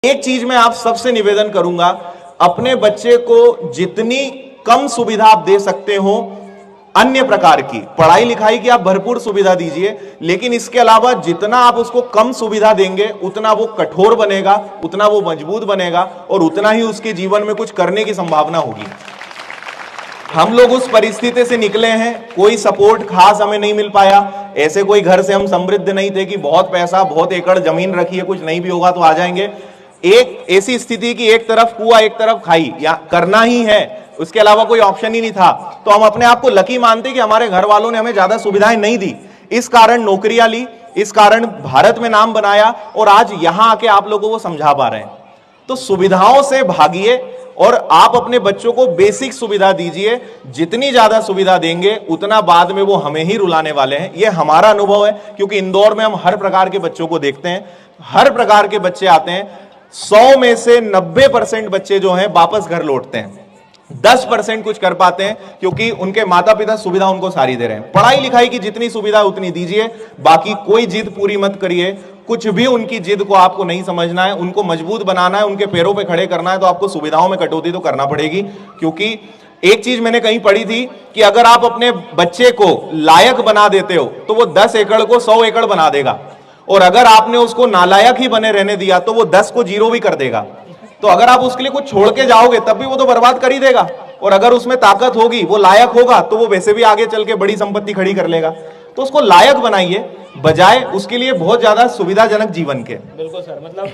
एक चीज मैं आप सबसे निवेदन करूंगा, अपने बच्चे को जितनी कम सुविधा आप दे सकते हो, अन्य प्रकार की पढ़ाई लिखाई की आप भरपूर सुविधा दीजिए, लेकिन इसके अलावा जितना आप उसको कम सुविधा देंगे उतना वो कठोर बनेगा, उतना वो मजबूत बनेगा और उतना ही उसके जीवन में कुछ करने की संभावना होगी। हम लोग उस परिस्थिति से निकले हैं, कोई सपोर्ट खास हमें नहीं मिल पाया। ऐसे कोई घर से हम समृद्ध नहीं थे कि बहुत पैसा, बहुत एकड़ जमीन रखी है, कुछ नहीं भी होगा तो आ जाएंगे। एक ऐसी स्थिति की एक तरफ कुआं एक तरफ खाई, या करना ही है, उसके अलावा कोई ऑप्शन ही नहीं था। तो हम अपने आप को लकी मानते कि हमारे घर वालों ने हमें ज्यादा सुविधाएं नहीं दी, इस कारण नौकरियां ली, इस कारण भारत में नाम बनाया और आज यहां आके आप लोगों को समझा पा रहे हैं। तो सुविधाओं से भागिए और आप अपने बच्चों को बेसिक सुविधा दीजिए। जितनी ज्यादा सुविधा देंगे उतना बाद में वो हमें ही रुलाने वाले हैं। ये हमारा अनुभव है, क्योंकि इंदौर में हम हर प्रकार के बच्चों को देखते हैं, हर प्रकार के बच्चे आते हैं। 100 में से 90% बच्चे जो हैं वापस घर लौटते हैं। 10% कुछ कर पाते हैं क्योंकि उनके माता पिता सुविधा उनको सारी दे रहे हैं। पढ़ाई लिखाई की जितनी सुविधा उतनी दीजिए, बाकी कोई जिद पूरी मत करिए। कुछ भी उनकी जिद को आपको नहीं समझना है, उनको मजबूत बनाना है, उनके पैरों पे खड़े करना है, तो आपको सुविधाओं में कटौती तो करना पड़ेगी। क्योंकि एक चीज मैंने कहीं पढ़ी थी कि अगर आप अपने बच्चे को लायक बना देते हो तो वो 10 एकड़ को 100 एकड़ बना देगा, और अगर आपने उसको नालायक ही बने रहने दिया तो वो 10 को 0 भी कर देगा। तो अगर आप उसके लिए कुछ छोड़ के जाओगे तब भी वो तो बर्बाद कर ही देगा, और अगर उसमें ताकत होगी, वो लायक होगा, तो वो वैसे भी आगे चल के बड़ी संपत्ति खड़ी कर लेगा। तो उसको लायक बनाइए, बजाय उसके लिए बहुत ज्यादा सुविधाजनक जीवन के। बिल्कुल सर, मतलब